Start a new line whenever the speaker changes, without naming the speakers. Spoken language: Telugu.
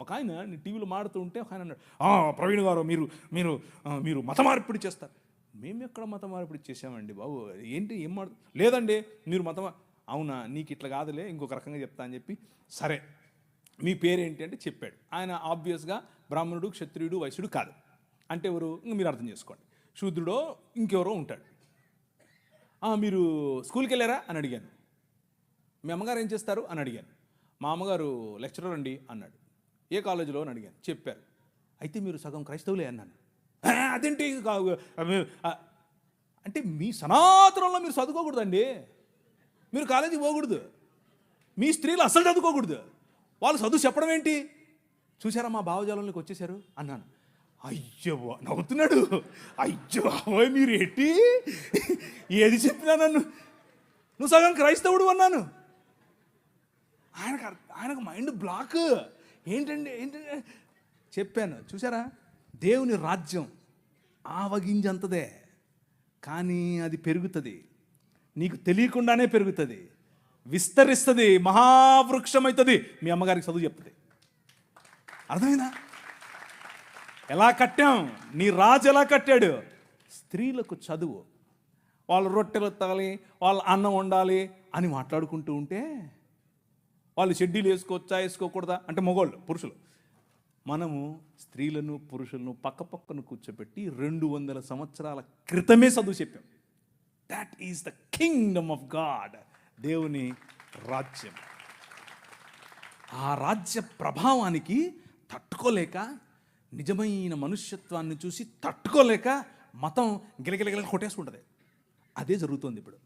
ఒక ఆయన టీవీలో మాడుతూ ఉంటే ఒక ఆయన అన్నాడు, ప్రవీణ్ గారు మీరు మీరు మీరు మత మార్పిడి చేస్తారు. మేము ఎక్కడ మత మార్పిడి చేసామండి బాబు, ఏంటి ఏం లేదండి మీరు అవునా, నీకు ఇట్లా కాదులే, ఇంకొక రకంగా చెప్తా అని చెప్పి, సరే మీ పేరేంటి అంటే చెప్పాడు. ఆయన ఆబ్వియస్గా బ్రాహ్మణుడు, క్షత్రియుడు, వైశ్యుడు కాదు. అంటే ఎవరు, ఇంక మీరు అర్థం చేసుకోండి, శూద్రుడో ఇంకెవరో ఉంటాడు. మీరు స్కూల్కి వెళ్ళారా అని అడిగాను. మీ అమ్మగారు ఏం చేస్తారు అని అడిగాను. మా అమ్మగారు లెక్చరర్ అండి అన్నాడు. ఏ కాలేజీలో అని అడిగాను. చెప్పారు. అయితే మీరు సగం క్రైస్తవులే అన్నాను. అదేంటి అంటే మీ సనాతనంలో మీరు చదువుకోకూడదండి, మీరు కాలేజీకి పోకూడదు, మీ స్త్రీలు అస్సలు చదువుకోకూడదు, వాళ్ళు చదువు చెప్పడం ఏంటి, చూసారా మా భావజాలంలోకి వచ్చేసారు అన్నాను. అయ్యో నవ్వుతున్నాడు. అయ్యో మీరు ఏంటి ఏది చెప్పినా నువ్వు సగం క్రైస్తవుడు అన్నాను. ఆయనకు మైండ్ బ్లాక్. ఏంటంటే చెప్పాను. చూసారా, దేవుని రాజ్యం ఆవగింజంతదే, కానీ అది పెరుగుతుంది, నీకు తెలియకుండానే పెరుగుతుంది, విస్తరిస్తుంది, మహావృక్షం అవుతుంది. మీ అమ్మగారికి చదువు చెప్తుంది. అర్థమైందా? ఎలా కట్టాం, నీ రాజు ఎలా కట్టాడు? స్త్రీలకు చదువు, వాళ్ళు రొట్టెలు ఎత్తాలి, వాళ్ళు అన్నం వండాలి అని మాట్లాడుకుంటూ ఉంటే, వాళ్ళు షెడ్యూల్ వేసుకోవచ్చా వేసుకోకూడదా అంటే మగవాళ్ళు, పురుషులు, మనము స్త్రీలను పురుషులను పక్కపక్కను కూర్చోబెట్టి 200 సంవత్సరాల క్రితమే చదువు చెప్పాం. That is the Kingdom of God, దేవుని రాజ్యం. ఆ రాజ్య ప్రభావానికి తట్టుకోలేక, నిజమైన మనుష్యత్వాన్ని చూసి తట్టుకోలేక మతం గిలగిలగిల కొట్టేసుకుంటుంది. అదే జరుగుతుంది ఇప్పుడు.